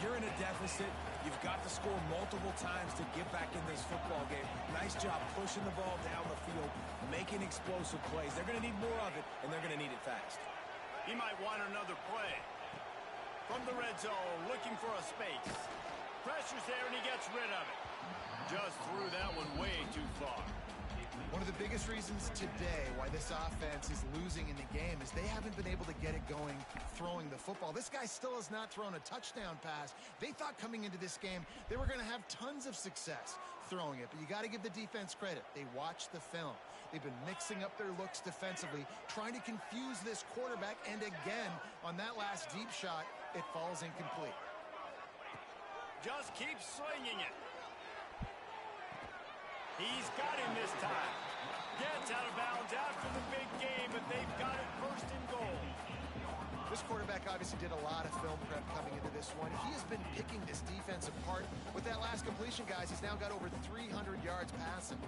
you're in a deficit. You've got to score multiple times to get back in this football game. Nice job pushing the ball down the field, making explosive plays. They're going to need more of it, and they're going to need it fast. He might want another play. From the red zone, looking for a space. Pressure's there, and he gets rid of it. Just threw that one way too far. One of the biggest reasons today why this offense is losing in the game is they haven't been able to get it going throwing the football. This guy still has not thrown a touchdown pass. They thought coming into this game they were going to have tons of success throwing it, but you got to give the defense credit. They watched the film. They've been mixing up their looks defensively, trying to confuse this quarterback, and again, on that last deep shot, it falls incomplete. Just keep slinging it. He's got him this time. Gets out of bounds after the big game, but they've got it 1st and goal. This quarterback obviously did a lot of film prep coming into this one. He has been picking this defense apart. With that last completion, guys, he's now got over 300 yards passing.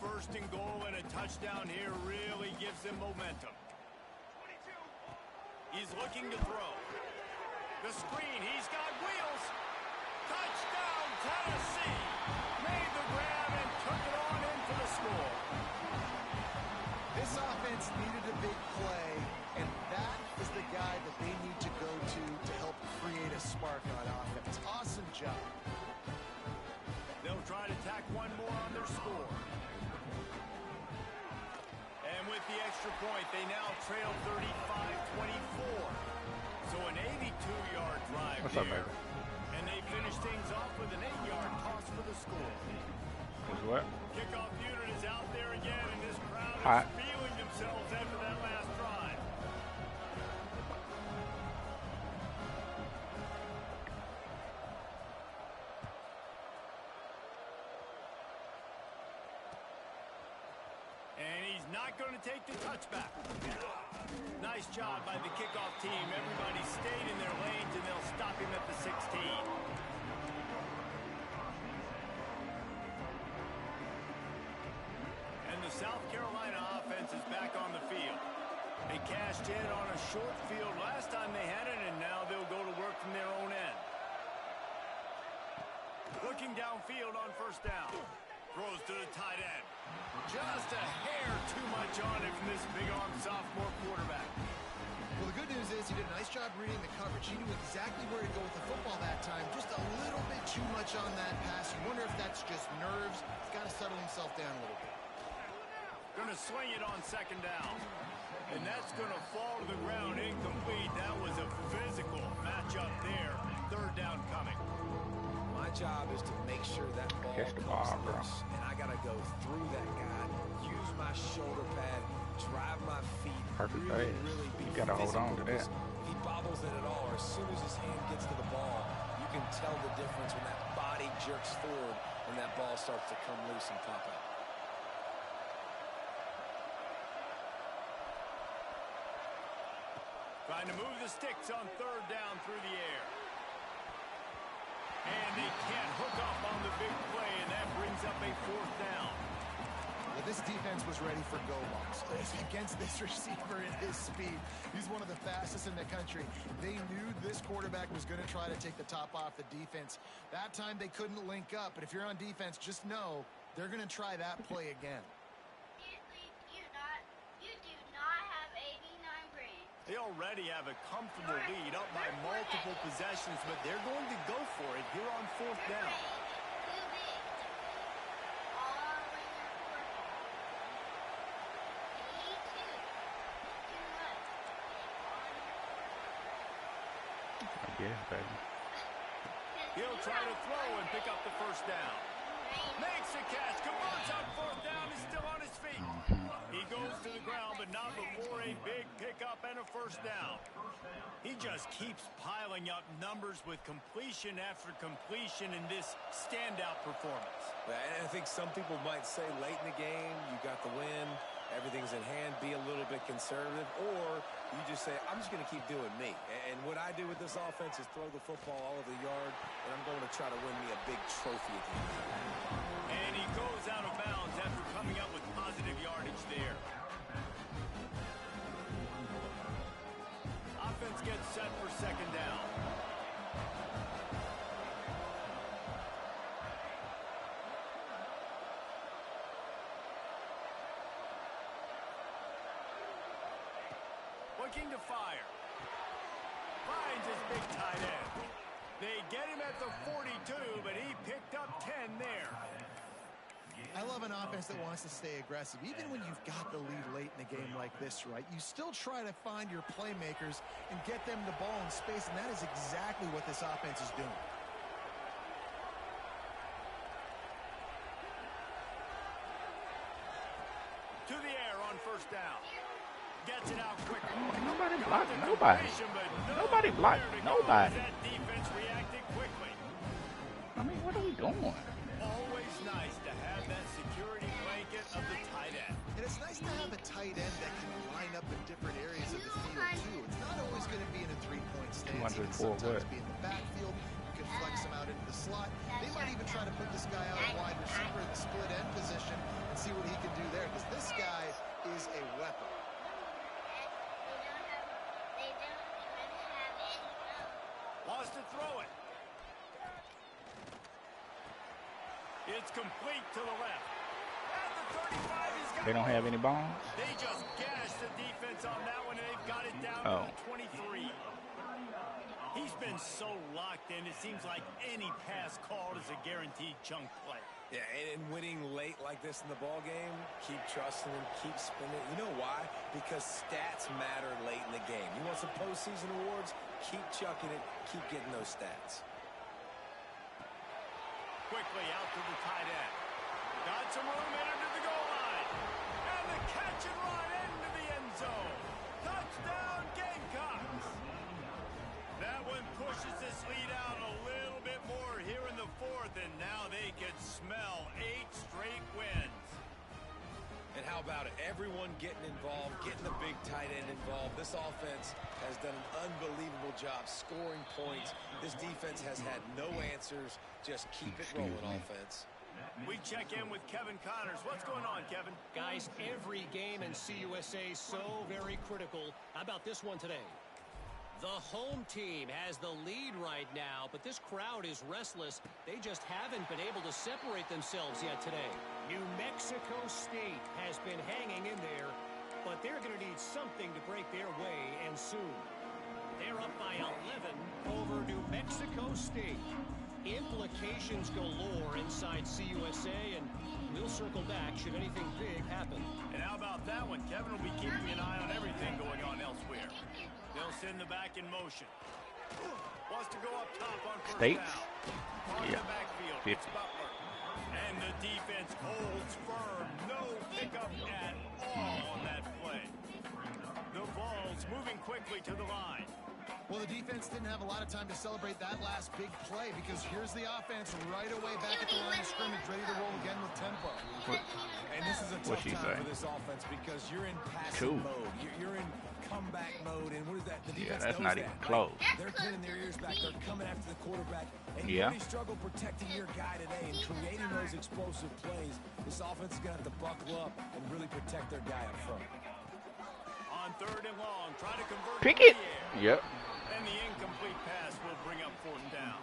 1st and goal and a touchdown here really gives them momentum. He's looking to throw. The screen, he's got wheels. Touchdown, Tennessee! Made the grab and took it on in for the score. This offense needed a big play, and that is the guy that they need to go to help create a spark on offense. Awesome job. They'll try to tack one more on their score. And with the extra point, they now trail 35-24. So an 82-yard drive What's here. up, baby? And they finish things off with an 8-yard toss for the score. Was what? Kickoff unit is out there again, and this crowd is Hot. feeling themselves after that last drive. And he's not going to take the touchback. Nice job by the kickoff team. Everybody stayed in their lanes, and they'll stop him at the 16. And the South Carolina offense is back on the field. They cashed in on a short field last time they had it, and now they'll go to work from their own end. Looking downfield on 1st down. Throws to the tight end. Just a hair too much on it from this big-arm sophomore quarterback. Well, the good news is he did a nice job reading the coverage. He knew exactly where to go with the football that time. Just a little bit too much on that pass. You wonder if that's just nerves. He's got to settle himself down a little bit. Going to swing it on 2nd down. And that's going to fall to the ground incomplete. That was a physical matchup there. 3rd down coming. My job is to make sure that ball Catch the comes ball, bro. loose, and I got to go through that guy, use my shoulder pad, drive my feet, Perfect really, pass. really be You gotta hold on to that. physical. If he bobbles it at all, or as soon as his hand gets to the ball, you can tell the difference when that body jerks forward and that ball starts to come loose and pop out. Trying to move the sticks on 3rd down through the air. And they can't hook up on the big play, and that brings up a 4th down. Well, this defense was ready for go balls against this receiver at his speed. He's one of the fastest in the country. They knew this quarterback was going to try to take the top off the defense. That time they couldn't link up, but if you're on defense, just know they're going to try that play again. You do They already have a comfortable lead up by multiple possessions, but they're going to go for it here on 4th down. Yeah, baby. He'll try to throw and pick up the 1st down. Makes a catch, converts on 4th down, is still on his feet. He goes to the ground, but not before a big pickup and a 1st down. He just keeps piling up numbers with completion after completion in this standout performance. And I think some people might say late in the game, you got the win, everything's in hand, be a little bit conservative, or you just say, I'm just going to keep doing me. And what I do with this offense is throw the football all over the yard, and I'm going to try to win me a big trophy at the end of the game. And he goes out of bounds after coming up with positive yardage there. Offense gets set for 2nd down. Looking to fire. Finds his big tight end. They get him at the 42, but he picked up 10 there. I love an offense that wants to stay aggressive. Even when you've got the lead late in the game like this, right, you still try to find your playmakers and get them the ball in space, and that is exactly what this offense is doing. To the air on 1st down. Gets it out quickly. Nobody blocked nobody. Nobody blocked nobody. That defense reacted quickly. I mean, what are we doing? Always nice to have that security blanket of the tight end. And it's nice to have a tight end that can line up in different areas of the field, too. It's not always going to be in a three-point stance. It can sometimes be in the backfield. You can flex him out into the slot. They might even try to put this guy out at wide receiver in the split end position and see what he can do there, because this guy is a weapon. Wants to throw it. It's complete to the left. At the 35, he's got They don't have any bombs? They just gashed the defense on that one, and they've got it down to the 23. He's been so locked in, it seems like any pass called is a guaranteed chunk play. Yeah, and winning late like this in the ball game, keep trusting him, keep spinning. You know why? Because stats matter late in the game. You want some postseason awards? Keep chucking it, keep getting those stats. Quickly out to the tight end. Got some room in under the goal line. And the catch and run into the end zone. Touchdown, Gamecocks. That one pushes this lead out a little bit more here in the 4th, and now they can smell 8 straight wins. And how about it? Everyone getting involved, getting the big tight end involved. This offense has done an unbelievable job scoring points. This defense has had no answers. Just keep it rolling, offense. We check in with Kevin Connors. What's going on, Kevin? Guys, every game in CUSA so very critical. How about this one today? The home team has the lead right now, but this crowd is restless. They just haven't been able to separate themselves yet today. New Mexico State has been hanging in there, but they're going to need something to break their way, and soon. They're up by 11 over New Mexico State. Implications galore inside CUSA, and we'll circle back should anything big happen. And how about that one? Kevin will be keeping an eye on everything going on elsewhere. They'll send the back in motion. Wants to go up top on 1st down. On the backfield, it's Butler. And the defense holds firm. No pickup at all on that play. The ball's moving quickly to the line. Well, the defense didn't have a lot of time to celebrate that last big play, because here's the offense right away back at the line of scrimmage, ready to roll again with tempo. And this is a tough time for this offense because you're in passive mode. You're in comeback mode, and what is that? The defense that's knows not that, even close. Right? They're pinning their ears back. They're coming after the quarterback. And you really struggle protecting your guy today and creating those explosive plays. This offense is going to have to buckle up and really protect their guy up front. On 3rd and long, try to convert Pick it. Yep. And the incomplete pass will bring up 4th down.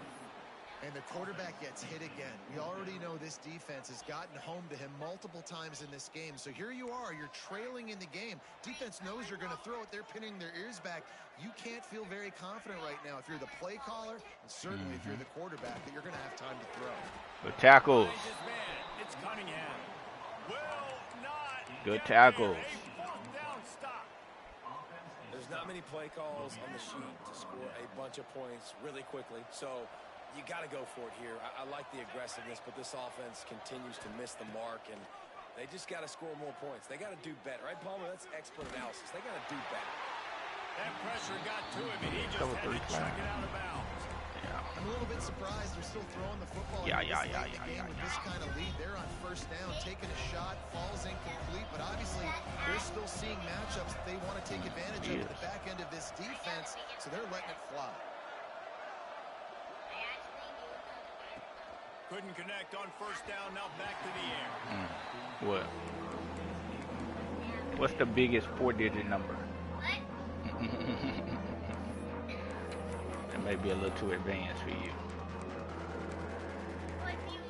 And the quarterback gets hit again. We already know this defense has gotten home to him multiple times in this game. So here you are, you're trailing in the game. Defense knows you're going to throw it. They're pinning their ears back. You can't feel very confident right now if you're the play caller, and certainly if you're the quarterback, that you're going to have time to throw. Good tackles. It's Cunningham. Will not Good tackles. There's not many play calls on the sheet to score a bunch of points really quickly. So you got to go for it here. I like the aggressiveness, but this offense continues to miss the mark, and they just got to score more points. They got to do better, right, Palmer? That's expert analysis. They got to do better. That pressure got to him, and he just had to chuck it out of bounds. I'm a little bit surprised they're still throwing the football. With this kind of lead, they're on first down, taking a shot, falls incomplete, but obviously they're still seeing matchups that they want to take advantage of at the back end of this defense, so they're letting it fly. Couldn't connect on first down, now back to the air. What? What's the biggest 4-digit number? That may be a little too advanced for you. What do you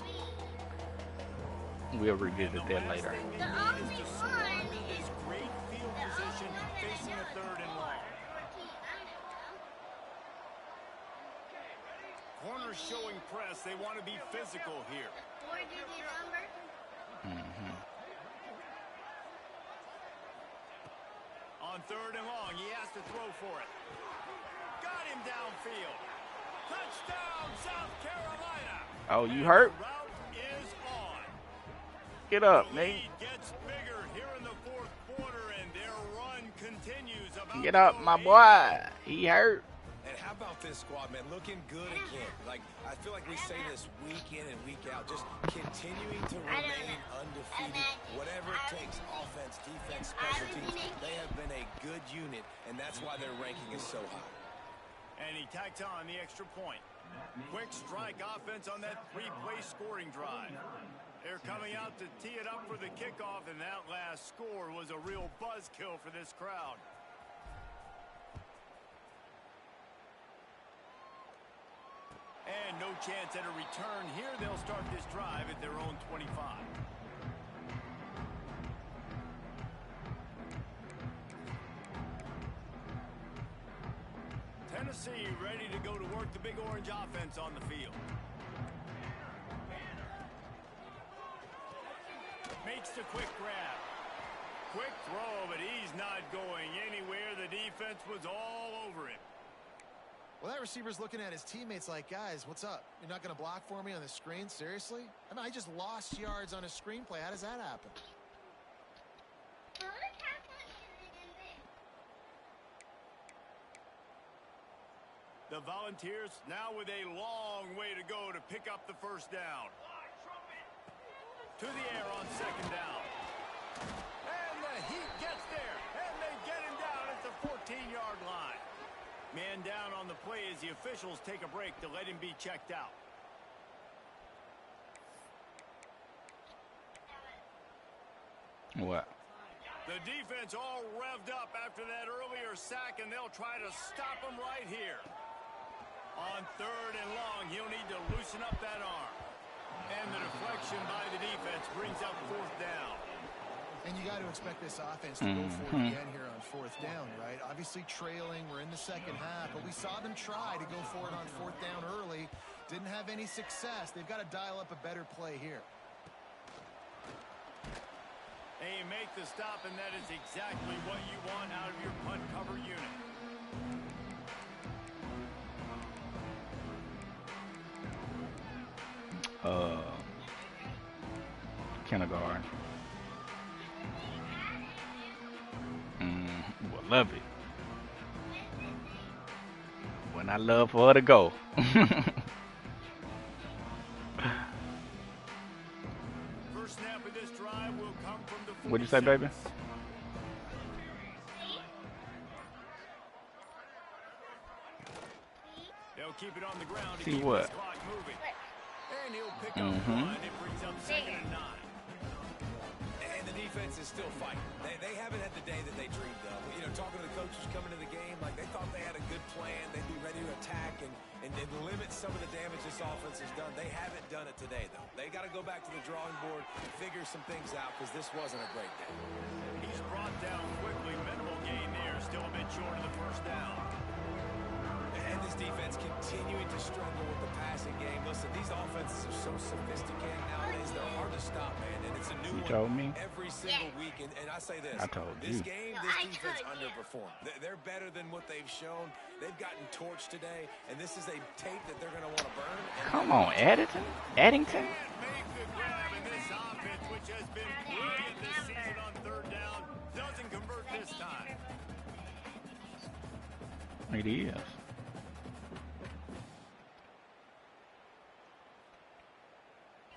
mean? We'll revisit that later. The only one is Great field position, facing a third and long. Corners showing press. They want to be physical here. 4-digit number. On third and long, he has to throw for it. Got him downfield. Touchdown, South Carolina. Oh, you hurt? The route is on. Get up, The Nate. lead gets bigger here in the fourth quarter, and their run continues. About Get up, my boy. He hurt. And how about this squad, man? Looking good again. Like, I feel like we say this week in and week out, just continuing to remain undefeated, whatever it takes, offense, defense, special teams. They have been a good unit, and that's why their ranking is so high. And he tacks on the extra point. Quick strike offense on that three-play scoring drive. They're coming out to tee it up for the kickoff, and that last score was a real buzzkill for this crowd. And no chance at a return here. They'll start this drive at their own 25. Tennessee ready to go to work the Big Orange offense on the field. Makes the quick grab. Quick throw, but he's not going anywhere. The defense was all over him. Well, that receiver's looking at his teammates like, guys, what's up? You're not going to block for me on the screen? Seriously? I mean, I just lost yards on a screenplay. How does that happen? The Volunteers now with a long way to go to pick up the first down. To the air on second down. And the Heat gets there. And they get him down at the 14-yard line. Man down on the play as the officials take a break to let him be checked out. What? The defense all revved up after that earlier sack, and they'll try to stop him right here. On third and long, he'll need to loosen up that arm. And the deflection by the defense brings up fourth down. And you got to expect this offense to go for it again here on fourth down, right? Obviously trailing, we're in the second half, but we saw them try to go for it on fourth down early. Didn't have any success. They've got to dial up a better play here. They make the stop, and that is exactly what you want out of your punt cover unit. Kindergarten. Love it. When I love for her to go. First snap of this drive will come from the 46. What'd you say, baby? They'll keep it on the ground to See keep what? this clock moving. And he'll pick up one. It brings up second and 9. And the defense is still fighting. They haven't had the day that they dreamed of. You know, talking to the coaches coming to the game, like they thought they had a good plan. They'd be ready to attack and limit some of the damage this offense has done. They haven't done it today, though. They got to go back to the drawing board and figure some things out because this wasn't a great day. He's brought down quickly. Minimal gain there. Still a bit short of the first down. And this defense continuing to struggle with the passing game. Listen, these offenses are so sophisticated nowadays. They're hard to stop, man. And it's a new You one told me. every single week. And I say this. I told this you. game, No, this I defense told you. underperformed. They're better than what they've shown. They've gotten torched today. And this is a tape that they're going to want to burn. Come on, Addington. Addington. Can't make the grab in this offense, which has been brilliant this season on third down. Doesn't convert this time. It is.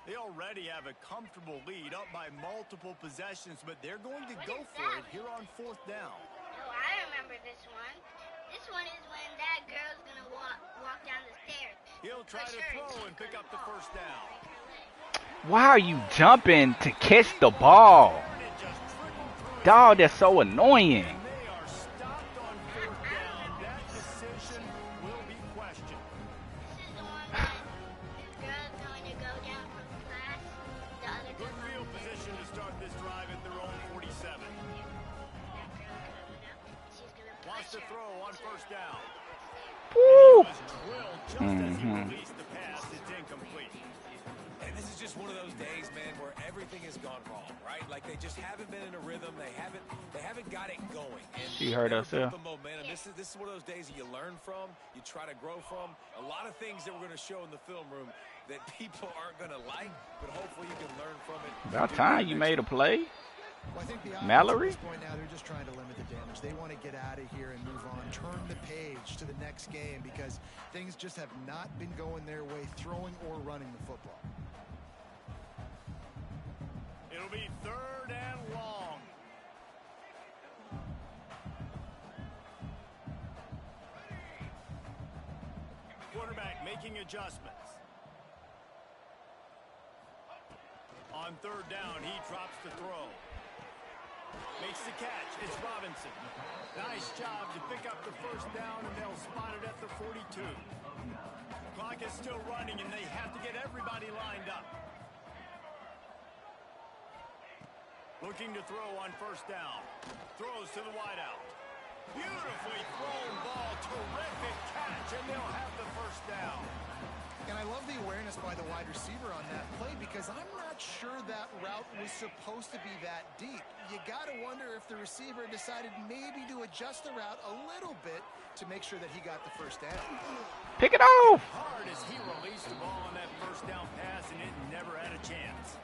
They already have a comfortable lead up by multiple possessions, but they're going to go for it here on fourth down. Oh, I remember this one. This one is when that girl's gonna walk down the stairs. He'll try to throw and pick up the first down. Why are you jumping to catch the ball? It just trickled through. Dog, that's so annoying. And they are stopped on fourth down. That decision will be questioned. This is the one that this girl's going to go down from class. The other Good girl field position to start this drive at their own 47. she's gonna Wants push to her. throw on first down. Woo! Was drilled just as he released the pass. It's incomplete. And this is just one of those days, man, where everything has gone wrong, right? Like they just haven't been in a rhythm. They haven't got it going. And She hurt never herself. built the momentum. This is one of those days that you learn from, you try to grow from. A lot of things that we're going to show in the film room that people aren't going to like, but hopefully you can learn from it. About time you made a play. Well, I think the Mallory? At this point now, they're just trying to limit the damage. They want to get out of here and move on, turn the page to the next game because things just have not been going their way, throwing or running the football. It'll be third and long. Quarterback making adjustments. On third down, he drops the throw. Makes the catch. It's Robinson. Nice job to pick up the first down, and they'll spot it at the 42. Clock is still running, and they have to get everybody lined up. Looking to throw on first down. Throws to the wideout. Beautifully thrown ball. Terrific catch, and they'll have the first down. And I love the awareness by the wide receiver on that play because I'm not sure that route was supposed to be that deep. You got to wonder if the receiver decided maybe to adjust the route a little bit to make sure that he got the first down. Pick it off. Hard as he released the ball on that first down pass, and it never had a chance.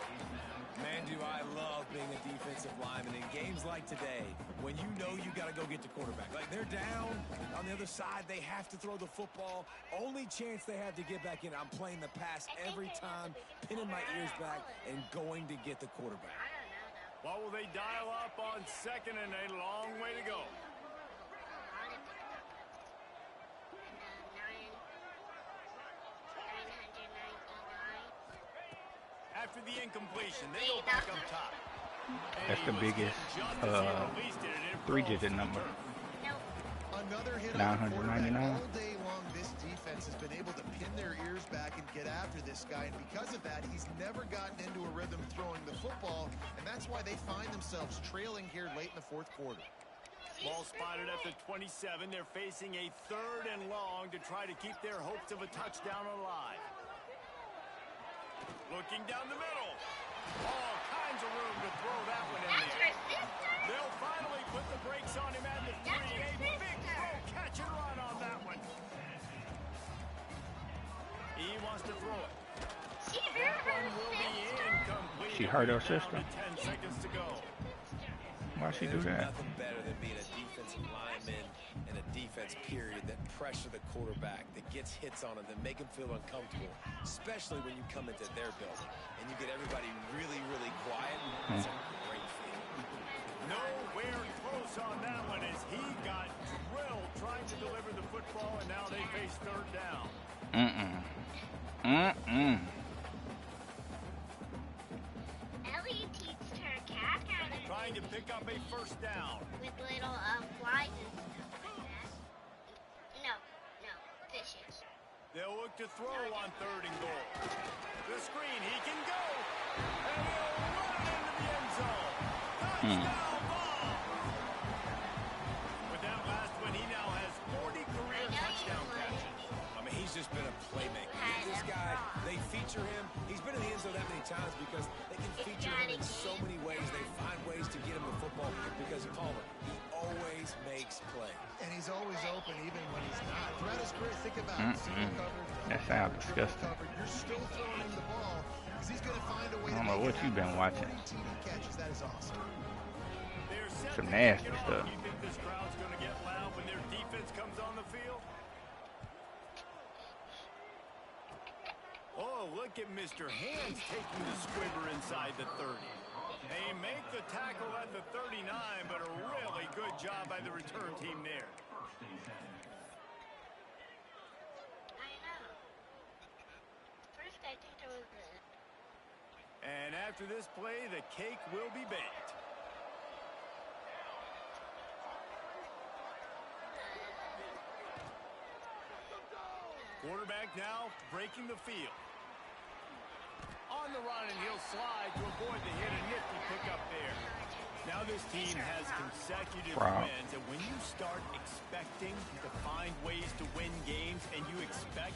Man, do I love being a defensive lineman in games like today when you know you got to go get the quarterback. Like they're down on the other side, they have to throw the football. Only chance they have to get back in. I'm playing the pass every time, pinning my ears back and going to get the quarterback. I don't know though. What will they dial up on second and a long way to go? After the incompletion, they go back up top. That's the biggest three-digit number. Another hit 999. all day long. This defense has been able to pin their ears back and get after this guy, and because of that, he's never gotten into a rhythm throwing the football, and that's why they find themselves trailing here late in the fourth quarter. Ball spotted at the 27. They're facing a third and long to try to keep their hopes of a touchdown alive. Looking down the middle. All kinds of room to throw that one in That's there. her sister. They'll finally put the brakes on him at the 3. That's her A big sister. throw, catch and run on that one. He wants to throw it. She That hurt one will be her incomplete. She hurt her Down to sister. 10 seconds to go. Why she do There's that? nothing better than being a defensive lineman in a defense period that pressure the quarterback, that gets hits on him, that make him feel uncomfortable, especially when you come into their building and you get everybody really, really quiet. It's a great feeling. Nowhere close on that one as he got drilled trying to deliver the football, and now they face third down. Ellie teaches her cat how trying to pick up a first down. with little flies and stuff like that. No, fishes. They'll look to throw on 3rd and goal. The screen, he can go. And he'll run it into the end zone. Touchdown ball. With that last one, he now has 40 career touchdown catches. I mean, he's just been a playmaker. This guy, they feature him. He's been in the end zone that many times because they can feature him in so many ways. They find ways to get him the football because Palmer, he always makes plays. And he's always open even when he's not. Throughout his career, think about it. Single covered, That sounds disgusting. covered. You're still throwing him the ball because he's going to find a way I don't know to what you've been watching. 40 TD catches. That is awesome. They're set Some to nasty kick it stuff. off. You think this crowd's going to get loud when their defense comes on the field? Oh, look at Mr. Hands taking the squibber inside the 30. They make the tackle at the 39, but a really good job by the return team there. I know. First, I think there was And after this play, the cake will be baked. Quarterback now breaking the field. On the run, and he'll slide to avoid the hit. A nifty pickup there. Now this team has consecutive wins, and when you start expecting to find ways to win games and you expect